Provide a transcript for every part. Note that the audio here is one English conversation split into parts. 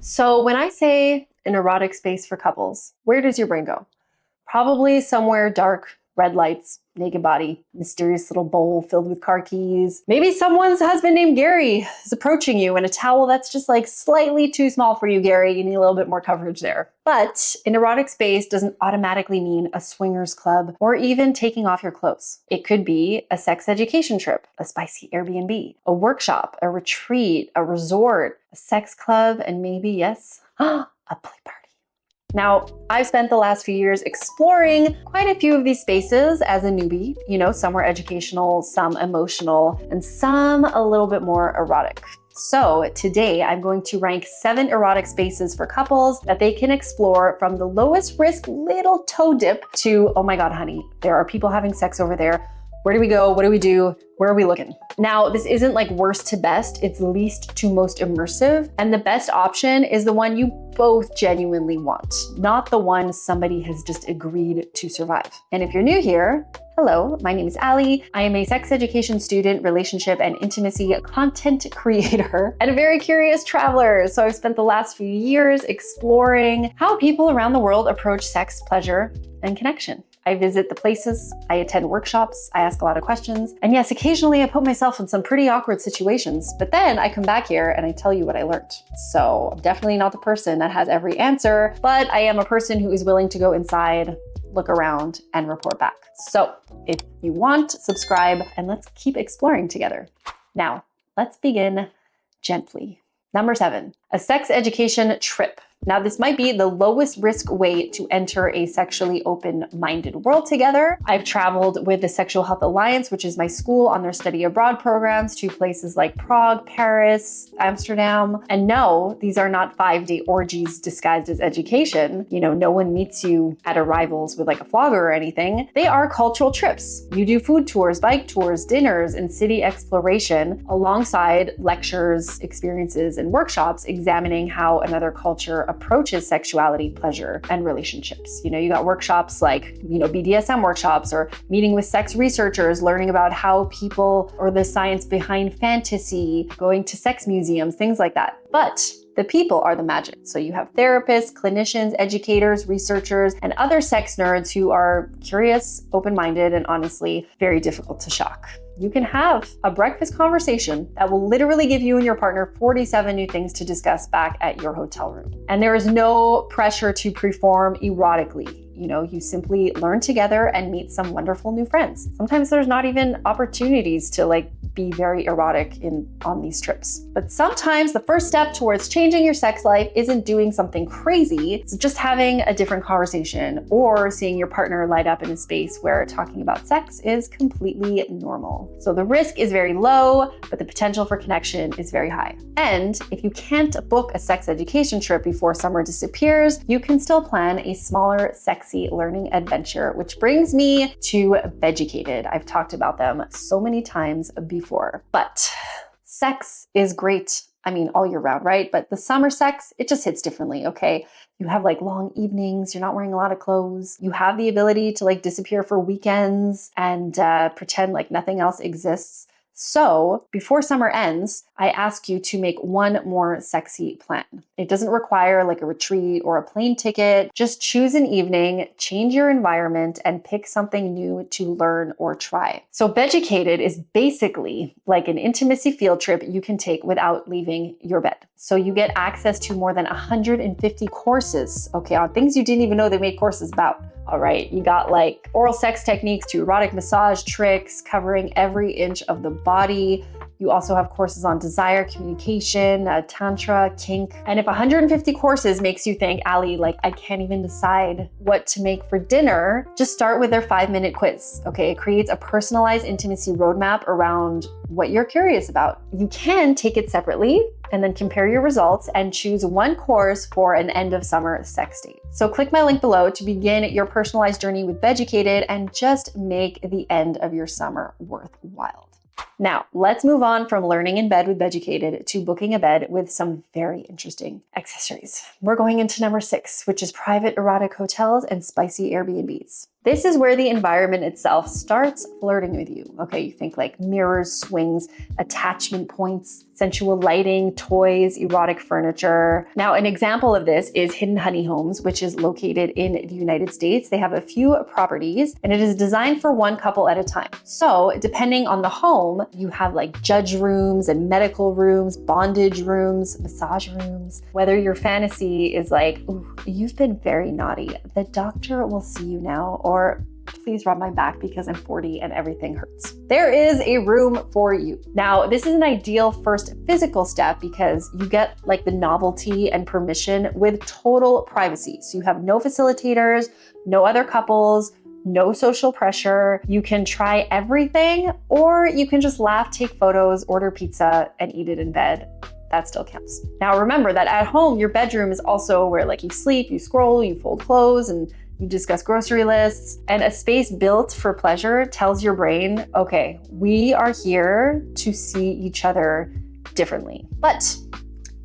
So when I say an erotic space for couples, where does your brain go? Probably somewhere dark, red lights, naked body, mysterious little bowl filled with car keys. Maybe someone's husband named Gary is approaching you in a towel that's just like slightly too small for you, Gary. You need a little bit more coverage there. But an erotic space doesn't automatically mean a swingers club or even taking off your clothes. It could be a sex education trip, a spicy Airbnb, a workshop, a retreat, a resort, a sex club, and maybe, yes, a play party. Now, I've spent the last few years exploring quite a few of these spaces as a newbie. Some were educational, some emotional, and some a little bit more erotic. So today I'm going to rank 7 erotic spaces for couples that they can explore, from the lowest risk little toe dip to, oh my God, honey, there are people having sex over there. Where do we go? What do we do? Where are we looking? Now, this isn't like worst to best, it's least to most immersive. And the best option is the one you both genuinely want, not the one somebody has just agreed to survive. And if you're new here, hello, my name is Ali. I am a sex education student, relationship and intimacy content creator, and a very curious traveler. So I've spent the last few years exploring how people around the world approach sex, pleasure, and connection. I visit the places, I attend workshops, I ask a lot of questions, and yes, occasionally I put myself in some pretty awkward situations, but then I come back here and I tell you what I learned. So I'm definitely not the person that has every answer, but I am a person who is willing to go inside, look around, and report back. So if you want, subscribe, and let's keep exploring together. Now, let's begin gently. Number 7, a sex education trip. Now, this might be the lowest risk way to enter a sexually open-minded world together. I've traveled with the Sexual Health Alliance, which is my school, on their study abroad programs to places like Prague, Paris, Amsterdam. And no, these are not 5-day orgies disguised as education. No one meets you at arrivals with like a flogger or anything. They are cultural trips. You do food tours, bike tours, dinners, and city exploration alongside lectures, experiences, and workshops examining how another culture approaches sexuality, pleasure, and relationships. You got workshops like, BDSM workshops, or meeting with sex researchers, learning about how people or the science behind fantasy, going to sex museums, things like that. But the people are the magic. So you have therapists, clinicians, educators, researchers, and other sex nerds who are curious, open-minded, and honestly, very difficult to shock. You can have a breakfast conversation that will literally give you and your partner 47 new things to discuss back at your hotel room. And there is no pressure to perform erotically. You simply learn together and meet some wonderful new friends. Sometimes there's not even opportunities to be very erotic on these trips. But sometimes the first step towards changing your sex life isn't doing something crazy. It's just having a different conversation or seeing your partner light up in a space where talking about sex is completely normal. So the risk is very low, but the potential for connection is very high. And if you can't book a sex education trip before summer disappears, you can still plan a smaller, sexy learning adventure, which brings me to Beducated. I've talked about them so many times before, but sex is great. All year round, right? But the summer sex, it just hits differently, okay? You have long evenings, you're not wearing a lot of clothes. You have the ability to disappear for weekends and pretend like nothing else exists. So before summer ends, I ask you to make one more sexy plan. It doesn't require a retreat or a plane ticket. Just choose an evening, change your environment, and pick something new to learn or try. So Beducated is basically like an intimacy field trip you can take without leaving your bed. So you get access to more than 150 courses, okay, on things you didn't even know they made courses about. All right, you got oral sex techniques to erotic massage tricks, covering every inch of the body. You also have courses on desire, communication, tantra, kink. And if 150 courses makes you think, Ali, I can't even decide what to make for dinner, just start with their 5-minute quiz, okay? It creates a personalized intimacy roadmap around what you're curious about. You can take it separately and then compare your results and choose one course for an end of summer sex date. So click my link below to begin your personalized journey with Beducated and just make the end of your summer worthwhile. Now, let's move on from learning in bed with Beducated to booking a bed with some very interesting accessories. We're going into number 6, which is private erotic hotels and spicy Airbnbs. This is where the environment itself starts flirting with you. Okay, you think like mirrors, swings, attachment points, sensual lighting, toys, erotic furniture. Now, an example of this is Hidden Honey Homes, which is located in the United States. They have a few properties and it is designed for one couple at a time. So depending on the home, you have like judge rooms and medical rooms, bondage rooms, massage rooms. Whether your fantasy is like, ooh, you've been very naughty, the doctor will see you now, or please rub my back because I'm 40 and everything hurts, there is a room for you. Now, this is an ideal first physical step because you get like the novelty and permission with total privacy. So you have no facilitators, no other couples, no social pressure. You can try everything, or you can just laugh, take photos, order pizza, and eat it in bed. That still counts. Now, remember that at home, your bedroom is also where like you sleep, you scroll, you fold clothes, and you discuss grocery lists. And a space built for pleasure tells your brain, okay, we are here to see each other differently. But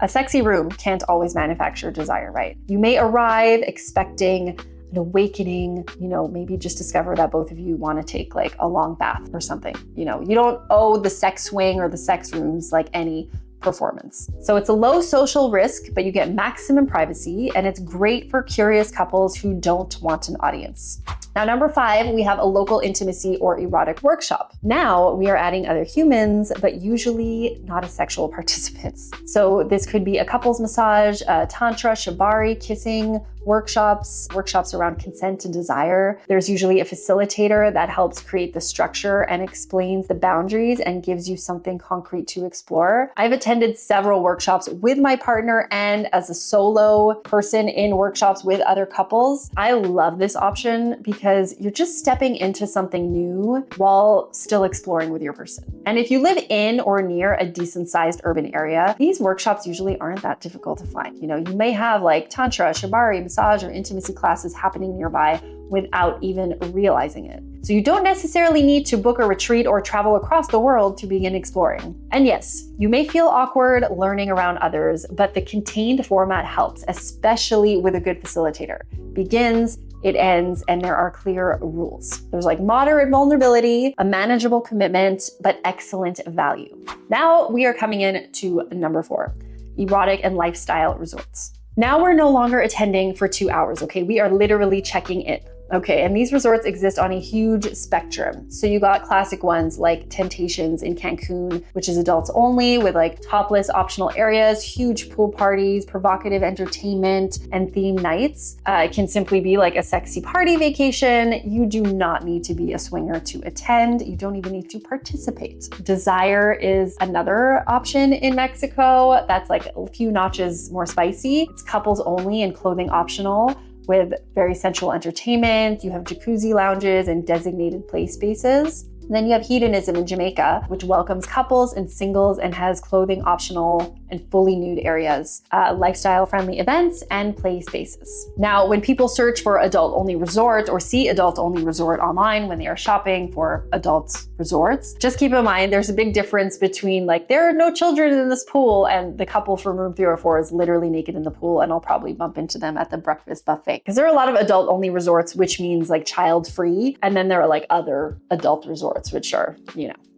a sexy room can't always manufacture desire, right? You may arrive expecting an awakening, maybe just discover that both of you want to take like a long bath or something. You don't owe the sex swing or the sex rooms like any performance. So it's a low social risk, but you get maximum privacy, and it's great for curious couples who don't want an audience. Now, number 5, we have a local intimacy or erotic workshop. Now we are adding other humans, but usually not as sexual participants. So this could be a couples massage, tantra, shibari, kissing, workshops around consent and desire. There's usually a facilitator that helps create the structure and explains the boundaries and gives you something concrete to explore. I've attended several workshops with my partner and as a solo person in workshops with other couples. I love this option because you're just stepping into something new while still exploring with your person. And if you live in or near a decent sized urban area, these workshops usually aren't that difficult to find. You may have like tantra, shibari, massage, or intimacy classes happening nearby without even realizing it. So you don't necessarily need to book a retreat or travel across the world to begin exploring. And yes, you may feel awkward learning around others, but the contained format helps, especially with a good facilitator. Begins, it ends, and there are clear rules. There's like moderate vulnerability, a manageable commitment, but excellent value. Now we are coming in to number 4, erotic and lifestyle resorts. Now we're no longer attending for 2 hours, okay? We are literally checking in. Okay, and these resorts exist on a huge spectrum. So you got classic ones like Temptations in Cancun, which is adults only with like topless optional areas, huge pool parties, provocative entertainment, and theme nights. It can simply be like a sexy party vacation. You do not need to be a swinger to attend. You don't even need to participate. Desire is another option in Mexico. That's like a few notches more spicy. It's couples only and clothing optional, with very sensual entertainment. You have jacuzzi lounges and designated play spaces. And then you have Hedonism in Jamaica, which welcomes couples and singles and has clothing optional and fully nude areas, lifestyle-friendly events, and play spaces. Now, when people search for adult-only resort or see adult-only resort online when they are shopping for adult resorts, just keep in mind there's a big difference between like, there are no children in this pool, and the couple from room 304 is literally naked in the pool, and I'll probably bump into them at the breakfast buffet. Because there are a lot of adult-only resorts, which means like child-free, and then there are like other adult resorts, which are,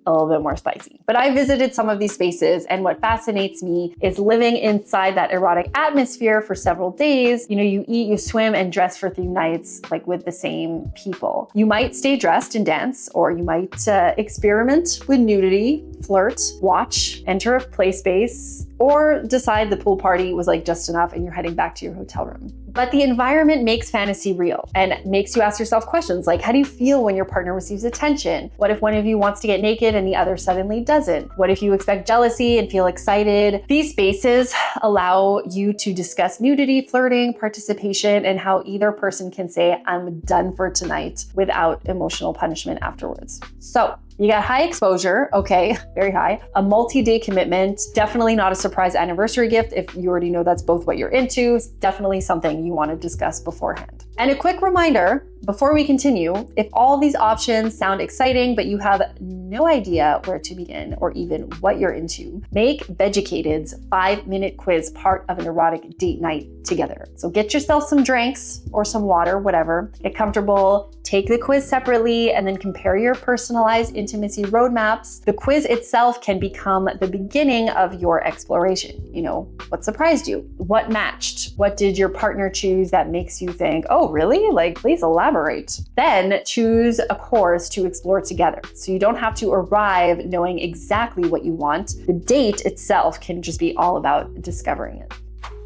a little bit more spicy. But I visited some of these spaces, and what fascinates me is living inside that erotic atmosphere for several days. You eat, you swim, and dress for 3 nights, like with the same people. You might stay dressed and dance, or you might experiment with nudity, flirt, watch, enter a play space, or decide the pool party was like just enough and you're heading back to your hotel room. But the environment makes fantasy real and makes you ask yourself questions like, how do you feel when your partner receives attention? What if one of you wants to get naked and the other suddenly doesn't? What if you expect jealousy and feel excited? These spaces allow you to discuss nudity, flirting, participation, and how either person can say, I'm done for tonight, without emotional punishment afterwards. So you got high exposure, okay, very high, a multi-day commitment, definitely not a surprise anniversary gift if you already know that's both what you're into, definitely something you want to discuss beforehand. And a quick reminder, before we continue, if all these options sound exciting, but you have no idea where to begin or even what you're into, make Vegicated's 5-minute quiz part of an erotic date night together. So get yourself some drinks or some water, whatever, get comfortable, take the quiz separately, and then compare your personalized intimacy roadmaps. The quiz itself can become the beginning of your exploration. You know, what surprised you? What matched? What did your partner choose that makes you think, oh, really? Like, please elaborate. Then choose a course to explore together. So you don't have to arrive knowing exactly what you want. The date itself can just be all about discovering it.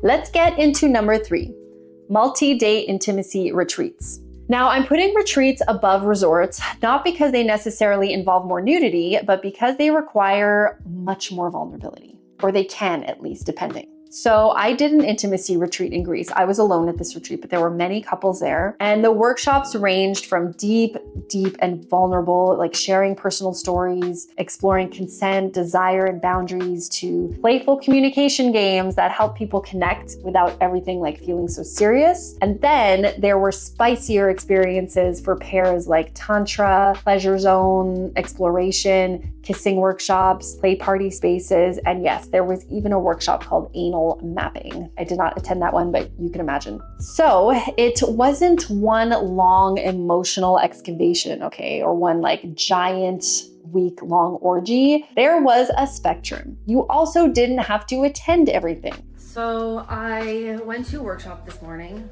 Let's get into number 3, multi-day intimacy retreats. Now, I'm putting retreats above resorts, not because they necessarily involve more nudity, but because they require much more vulnerability, or they can at least, depending. So I did an intimacy retreat in Greece. I was alone at this retreat, but there were many couples there. And the workshops ranged from deep and vulnerable, like sharing personal stories, exploring consent, desire, and boundaries, to playful communication games that help people connect without everything like feeling so serious. And then there were spicier experiences for pairs like tantra, pleasure zone, exploration, kissing workshops, play party spaces, and yes, there was even a workshop called anal mapping. I did not attend that one, but you can imagine. So it wasn't one long emotional excavation, okay, or one like giant week-long orgy. There was a spectrum. You also didn't have to attend everything. So I went to a workshop this morning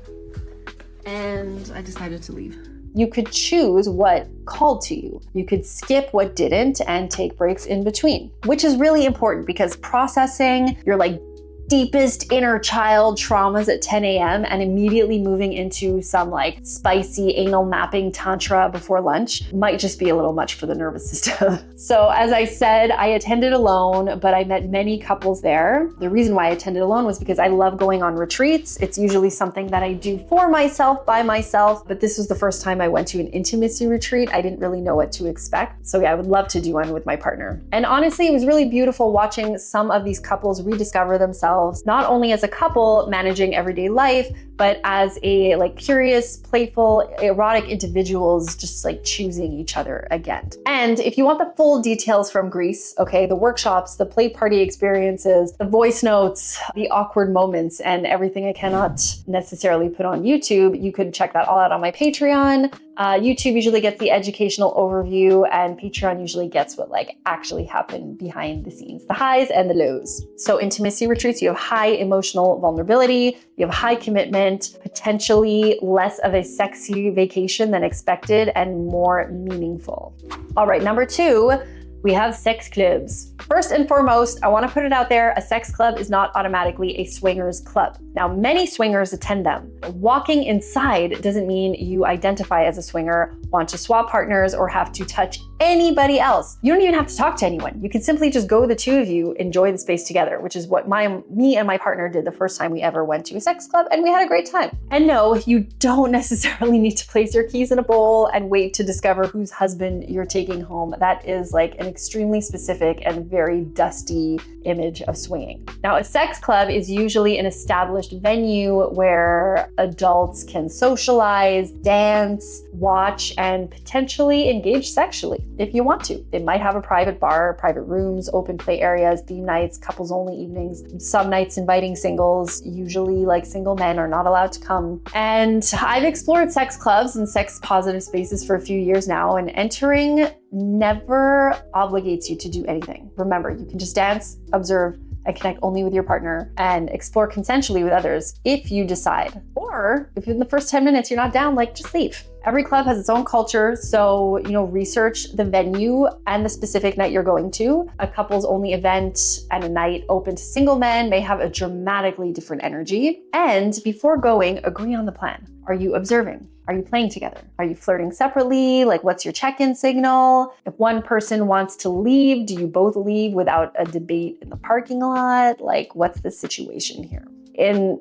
and I decided to leave. You could choose what called to you. You could skip what didn't and take breaks in between, which is really important because processing your like deepest inner child traumas at 10 a.m. and immediately moving into some like spicy anal mapping tantra before lunch might just be a little much for the nervous system. So as I said, I attended alone, but I met many couples there. The reason why I attended alone was because I love going on retreats. It's usually something that I do for myself, by myself, but this was the first time I went to an intimacy retreat. I didn't really know what to expect. So yeah, I would love to do one with my partner. And honestly, it was really beautiful watching some of these couples rediscover themselves, not only as a couple managing everyday life, but as a like curious, playful, erotic individuals just like choosing each other again. And if you want the full details from Greece, okay, the workshops, the play party experiences, the voice notes, the awkward moments, and everything I cannot necessarily put on YouTube, you could check that all out on my Patreon. YouTube usually gets the educational overview, and Patreon usually gets what like actually happened behind the scenes, the highs and the lows. So intimacy retreats, you have high emotional vulnerability, you have high commitment, potentially less of a sexy vacation than expected, and more meaningful. All right, number 2, we have sex clubs. First and foremost, I want to put it out there, a sex club is not automatically a swingers club. Now, many swingers attend them. Walking inside doesn't mean you identify as a swinger, want to swap partners, or have to touch anybody else. You don't even have to talk to anyone. You can simply just go the two of you, enjoy the space together, which is what me and my partner did the first time we ever went to a sex club, and we had a great time. And no, you don't necessarily need to place your keys in a bowl and wait to discover whose husband you're taking home. That is like an extremely specific and very dusty image of swinging. Now, a sex club is usually an established venue where adults can socialize, dance, watch, and potentially engage sexually if you want to. It might have a private bar, private rooms, open play areas, theme nights, couples only evenings, some nights inviting singles. Usually like single men are not allowed to come. And I've explored sex clubs and sex positive spaces for a few years now, and entering never obligates you to do anything. Remember, you can just dance, observe, and connect only with your partner and explore consensually with others if you decide. Or if in the first 10 minutes you're not down, like just leave. Every club has its own culture, so research the venue and the specific night you're going to. A couples only event and a night open to single men may have a dramatically different energy. And before going, agree on the plan. Are you observing? Are you playing together? Are you flirting separately? Like, what's your check-in signal? If one person wants to leave, do you both leave without a debate in the parking lot? Like, what's the situation here?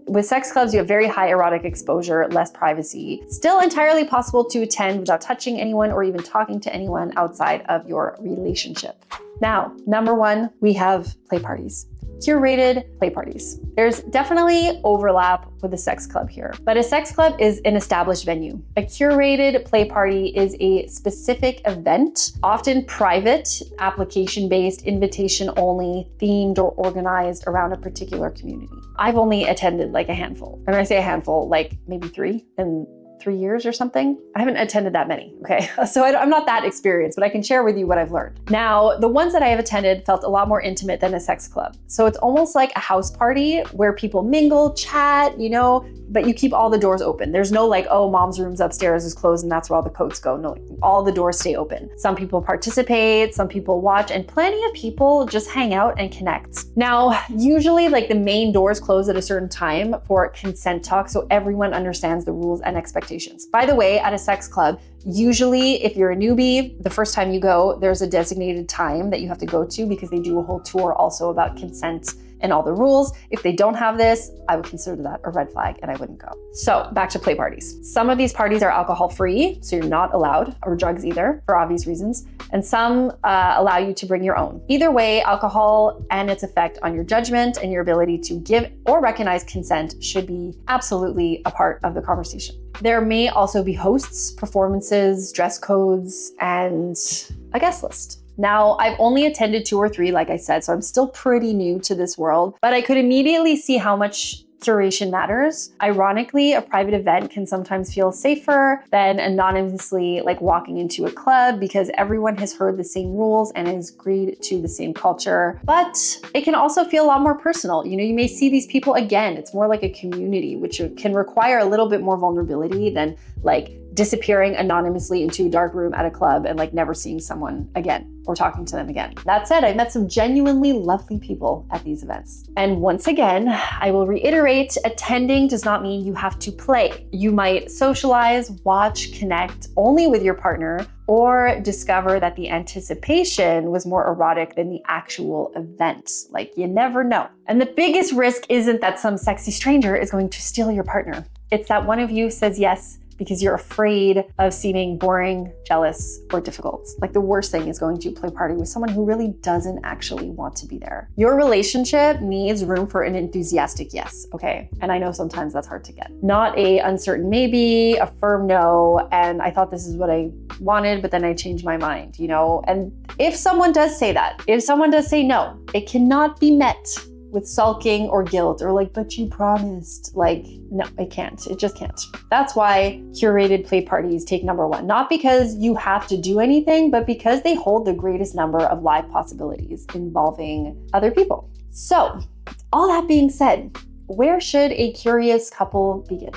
With sex clubs, you have very high erotic exposure, less privacy. Still entirely possible to attend without touching anyone or even talking to anyone outside of your relationship. Now, number 1, we have play parties. Curated play parties. There's definitely overlap with a sex club here, but a sex club is an established venue. A curated play party is a specific event, often private, application-based, invitation-only, themed or organized around a particular community. I've only attended like a handful. And when I say a handful, like maybe 3 in 3 years or something. I haven't attended that many, okay? So I'm not that experienced, but I can share with you what I've learned. Now, the ones that I have attended felt a lot more intimate than a sex club. So it's almost like a house party where people mingle, chat, you know, but you keep all the doors open. There's no like, oh, mom's room's upstairs is closed and that's where all the coats go. No, all the doors stay open. Some people participate, some people watch, and plenty of people just hang out and connect. Now, usually like the main doors close at a certain time for consent talk, so everyone understands the rules and expectations. By the way, at a sex club, usually if you're a newbie, the first time you go, there's a designated time that you have to go to because they do a whole tour also about consent and all the rules. If they don't have this, I would consider that a red flag and I wouldn't go. So back to play parties. Some of these parties are alcohol free, so you're not allowed, or drugs either, for obvious reasons. And some allow you to bring your own. Either way, alcohol and its effect on your judgment and your ability to give or recognize consent should be absolutely a part of the conversation. There may also be hosts, performances, dress codes, and a guest list. Now, I've only attended 2 or 3, like I said, so I'm still pretty new to this world, but I could immediately see how much curation matters. Ironically, a private event can sometimes feel safer than anonymously like walking into a club because everyone has heard the same rules and has agreed to the same culture. But it can also feel a lot more personal. You know, you may see these people again. It's more like a community, which can require a little bit more vulnerability than like disappearing anonymously into a dark room at a club and like never seeing someone again or talking to them again. That said, I've met some genuinely lovely people at these events. And once again, I will reiterate, attending does not mean you have to play. You might socialize, watch, connect only with your partner, or discover that the anticipation was more erotic than the actual event. Like, you never know. And the biggest risk isn't that some sexy stranger is going to steal your partner. It's that one of you says yes because you're afraid of seeming boring, jealous, or difficult. Like, the worst thing is going to a play party with someone who really doesn't actually want to be there. Your relationship needs room for an enthusiastic yes, okay? And I know sometimes that's hard to get. Not a uncertain maybe, a firm no, and I thought this is what I wanted, but then I changed my mind, you know? And if someone does say that, if someone does say no, it cannot be met with sulking or guilt or like, but you promised. Like, no, it can't. It just can't. That's why curated play parties take number 1. Not because you have to do anything, but because they hold the greatest number of live possibilities involving other people. So, all that being said, where should a curious couple begin?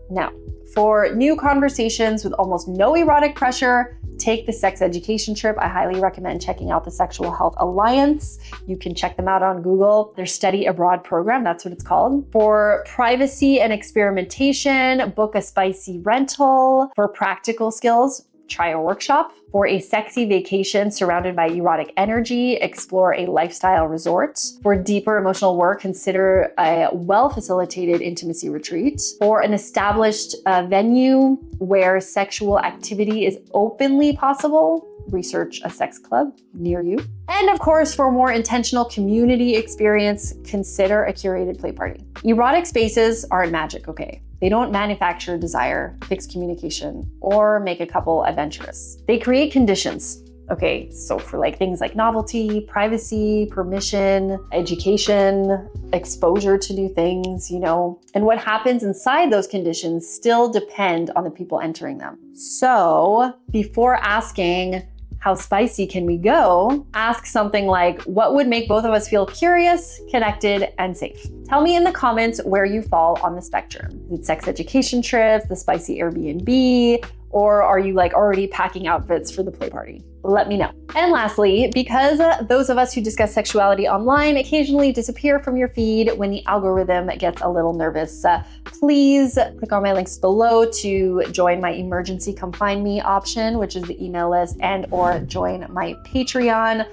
Now, for new conversations with almost no erotic pressure, take the sex education trip. I highly recommend checking out the Sexual Health Alliance. You can check them out on Google. Their study abroad program, that's what it's called. For privacy and experimentation, book a spicy rental. For practical skills, try a workshop. For a sexy vacation surrounded by erotic energy, explore a lifestyle resort. For deeper emotional work, consider a well-facilitated intimacy retreat. For an established venue where sexual activity is openly possible, research a sex club near you. And of course, for a more intentional community experience, consider a curated play party. Erotic spaces aren't magic, okay? They don't manufacture desire, fix communication, or make a couple adventurous. They create conditions. Okay, so for like things like novelty, privacy, permission, education, exposure to new things, you know, and what happens inside those conditions still depend on the people entering them. So before asking, how spicy can we go? Ask something like, what would make both of us feel curious, connected, and safe? Tell me in the comments where you fall on the spectrum. Is it sex education trips, the spicy Airbnb, or are you like already packing outfits for the play party? Let me know. And lastly, because those of us who discuss sexuality online occasionally disappear from your feed when the algorithm gets a little nervous, please click on my links below to join my emergency come find me option, which is the email list, and or join my Patreon.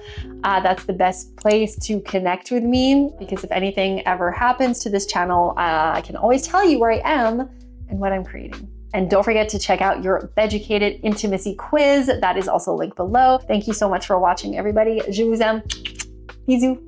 That's the best place to connect with me, because if anything ever happens to this channel, I can always tell you where I am and what I'm creating. And don't forget to check out your Beducated Intimacy quiz. That is also linked below. Thank you so much for watching, everybody. Je vous aime. Bisous.